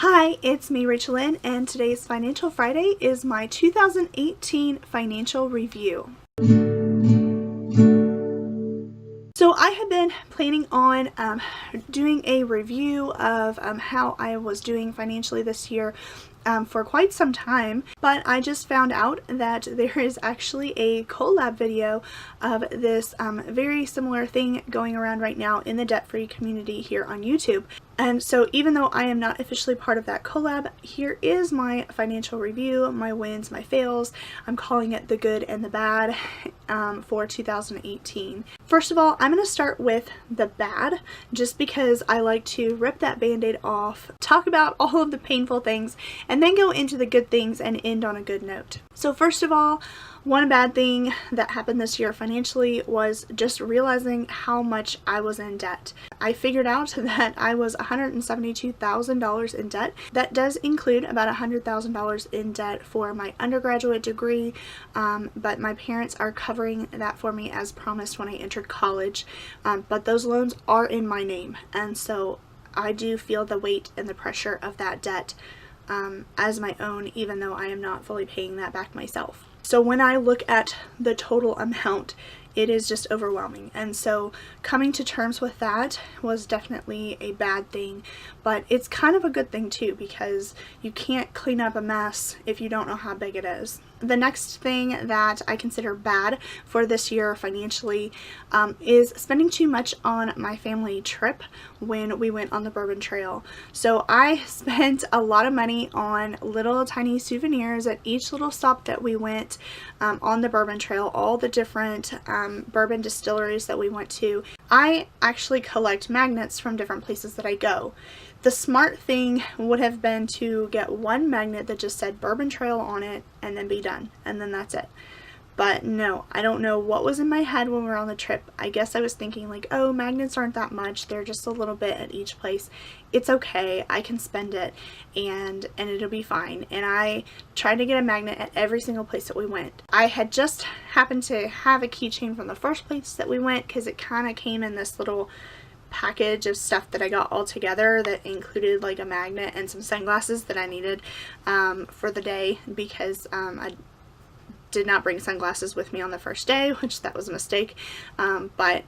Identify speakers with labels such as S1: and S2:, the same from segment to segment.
S1: Hi, it's me, Rachel Lynn, and today's Financial Friday is my 2018 financial review. So I have been planning on doing a review of how I was doing financially this year for quite some time, but I just found out that there is actually a collab video of this very similar thing going around right now in the debt-free community here on YouTube. And so even though I am not officially part of that collab, here is my financial review, my wins, my fails. I'm calling it the good and the bad for 2018. First of all, I'm going to start with the bad, just because I like to rip that band-aid off, talk about all of the painful things, and then go into the good things and end on a good note. So first of all, one bad thing that happened this year financially was just realizing how much I was in debt. I figured out that I was $172,000 in debt. That does include about $100,000 in debt for my undergraduate degree, but my parents are covering that for me as promised when I entered college. But those loans are in my name, and so I do feel the weight and the pressure of that debt as my own, even though I am not fully paying that back myself. So when I look at the total amount, it is just overwhelming. And so coming to terms with that was definitely a bad thing, but it's kind of a good thing too, because you can't clean up a mess if you don't know how big it is. The next thing that I consider bad for this year financially is spending too much on my family trip when we went on the Bourbon Trail. So I spent a lot of money on little tiny souvenirs at each little stop that we went on the Bourbon Trail, all the different bourbon distilleries that we went to. I actually collect magnets from different places that I go. The smart thing would have been to get one magnet that just said Bourbon Trail on it and then be done, and then that's it. But no, I don't know what was in my head when we were on the trip. I guess I was thinking like, oh, magnets aren't that much. They're just a little bit at each place. It's okay. I can spend it and it'll be fine. And I tried to get a magnet at every single place that we went. I had just happened to have a keychain from the first place that we went, because it kind of came in this little package of stuff that I got all together that included like a magnet and some sunglasses that I needed for the day, because I did not bring sunglasses with me on the first day, which that was a mistake. But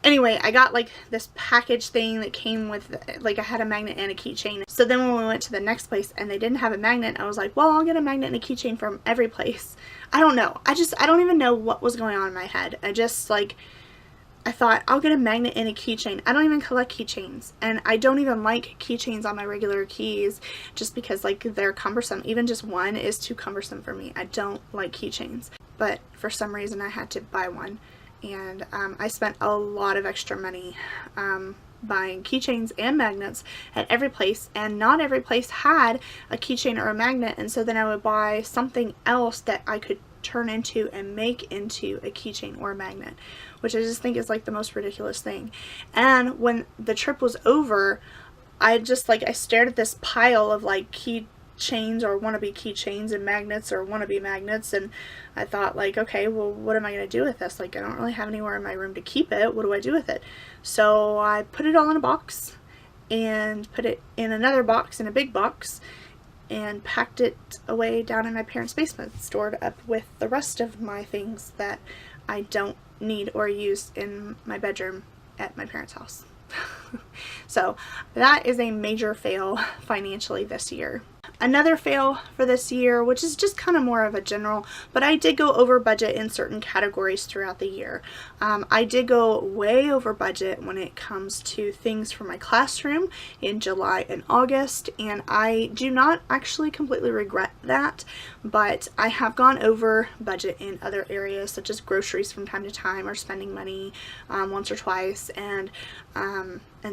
S1: anyway, I got like this package thing that came with, like, I had a magnet and a keychain. So then when we went to the next place and they didn't have a magnet, I was like, well, I'll get a magnet and a keychain from every place. I don't know. I don't even know what was going on in my head. I thought, I'll get a magnet and a keychain. I don't even collect keychains, and I don't even like keychains on my regular keys, just because like they're cumbersome. Even just one is too cumbersome for me. I don't like keychains, but for some reason I had to buy one, and I spent a lot of extra money buying keychains and magnets at every place, and not every place had a keychain or a magnet, and so then I would buy something else that I could turn into and make into a keychain or a magnet, which I just think is like the most ridiculous thing. And when the trip was over, I stared at this pile of like keychains or wannabe keychains and magnets or wannabe magnets, and I thought like, okay, well, what am I going to do with this? Like, I don't really have anywhere in my room to keep it. What do I do with it? So I put it all in a box and put it in another box, in a big box, and packed it away down in my parents' basement, stored up with the rest of my things that I don't need or use in my bedroom at my parents' house. So that is a major fail financially this year. Another fail for this year, which is just kind of more of a general, but I did go over budget in certain categories throughout the year. I did go way over budget when it comes to things for my classroom in July and August, and I do not actually completely regret that, but I have gone over budget in other areas, such as groceries from time to time, or spending money once or twice, and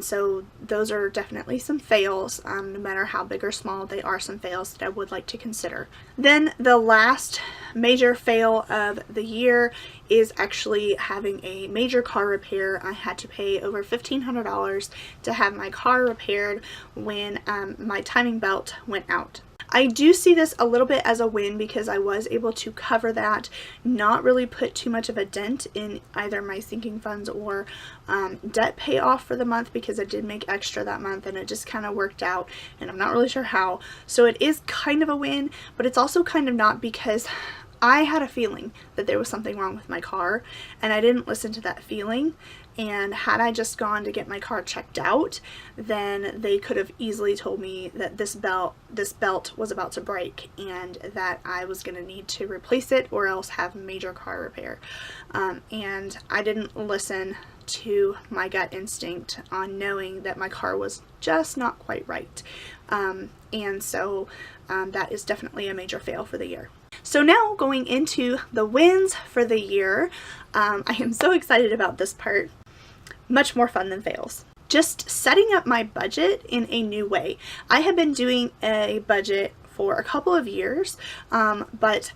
S1: so those are definitely some fails. No matter how big or small, they are some fails that I would like to consider. Then the last major fail of the year is actually having a major car repair. I had to pay over $1,500 to have my car repaired when my timing belt went out. I do see this a little bit as a win because I was able to cover that, not really put too much of a dent in either my sinking funds or debt payoff for the month, because I did make extra that month and it just kind of worked out, and I'm not really sure how. So it is kind of a win, but it's also kind of not, because I had a feeling that there was something wrong with my car and I didn't listen to that feeling. And had I just gone to get my car checked out, then they could have easily told me that this belt was about to break and that I was going to need to replace it or else have major car repair. And I didn't listen to my gut instinct on knowing that my car was just not quite right. And so that is definitely a major fail for the year. So now going into the wins for the year, I am so excited about this part. Much more fun than fails. Just setting up my budget in a new way. I have been doing a budget for a couple of years, but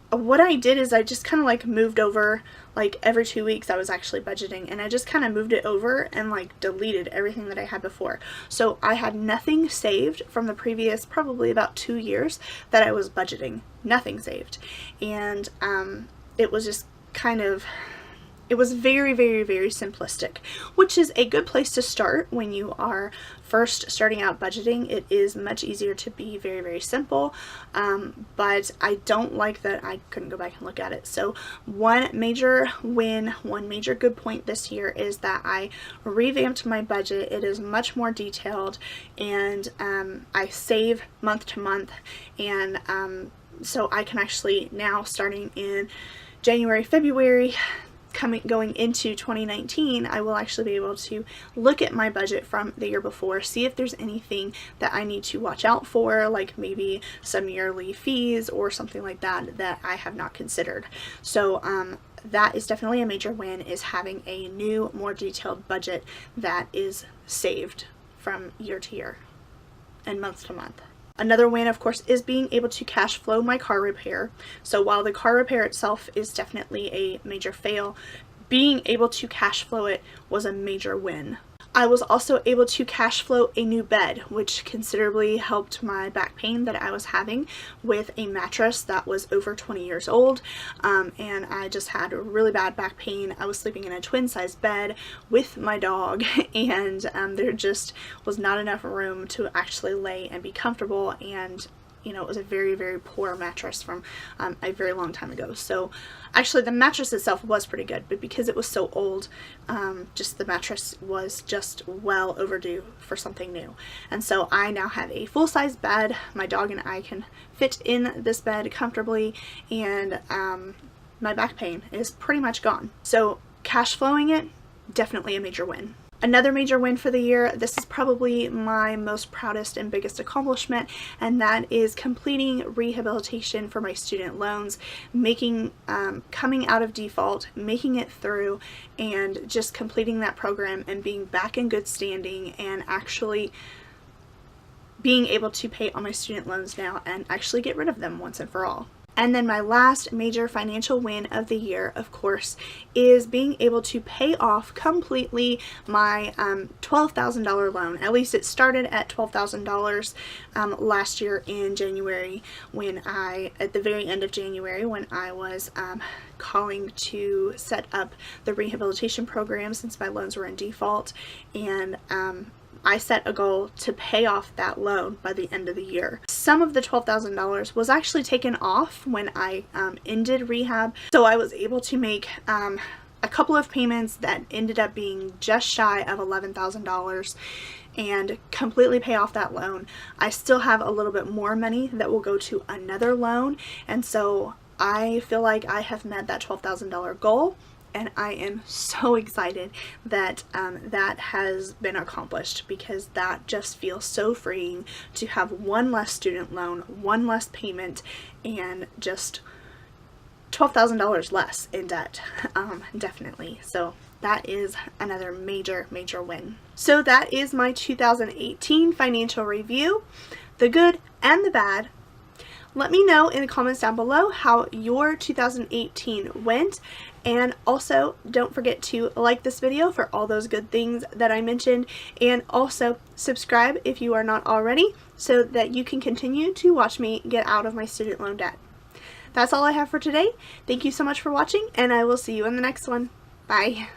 S1: what I did is I just kind of like moved over, like every 2 weeks I was actually budgeting, and I just kind of moved it over and like deleted everything that I had before. So I had nothing saved from the previous probably about 2 years that I was budgeting. Nothing saved. And it was just kind of, it was very, very, very simplistic, which is a good place to start when you are first starting out budgeting. It is much easier to be very, very simple, but I don't like that I couldn't go back and look at it. So one major win, one major good point this year is that I revamped my budget. It is much more detailed, and I save month to month, and so I can actually now, starting in January, February, going into 2019, I will actually be able to look at my budget from the year before, see if there's anything that I need to watch out for, like maybe some yearly fees or something like that that I have not considered. So that is definitely a major win, is having a new, more detailed budget that is saved from year to year and month to month. Another win, of course, is being able to cash flow my car repair. So while the car repair itself is definitely a major fail, being able to cash flow it was a major win. I was also able to cash flow a new bed, which considerably helped my back pain that I was having with a mattress that was over 20 years old, and I just had really bad back pain. I was sleeping in a twin-size bed with my dog, and there just was not enough room to actually lay and be comfortable, and you know, it was a very, very poor mattress from a very long time ago. So actually the mattress itself was pretty good, but because it was so old, just the mattress was just well overdue for something new. And so I now have a full-size bed. My dog and I can fit in this bed comfortably, and my back pain is pretty much gone. So cash flowing it, definitely a major win. Another major win for the year, this is probably my most proudest and biggest accomplishment, and that is completing rehabilitation for my student loans, coming out of default, making it through, and just completing that program and being back in good standing and actually being able to pay all my student loans now and actually get rid of them once and for all. And then my last major financial win of the year, of course, is being able to pay off completely my $12,000 loan. At least it started at $12,000 last year in January, when at the very end of January, when I was calling to set up the rehabilitation program since my loans were in default, and I set a goal to pay off that loan by the end of the year. Some of the $12,000 was actually taken off when I ended rehab, so I was able to make a couple of payments that ended up being just shy of $11,000 and completely pay off that loan. I still have a little bit more money that will go to another loan, and so I feel like I have met that $12,000 goal. And I am so excited that that has been accomplished, because that just feels so freeing to have one less student loan, one less payment, and just $12,000 less in debt, definitely. So that is another major, major win. So that is my 2018 financial review, the good and the bad. Let me know in the comments down below how your 2018 went, And also, don't forget to like this video for all those good things that I mentioned, and also subscribe if you are not already so that you can continue to watch me get out of my student loan debt. That's all I have for today. Thank you so much for watching, and I will see you in the next one. Bye.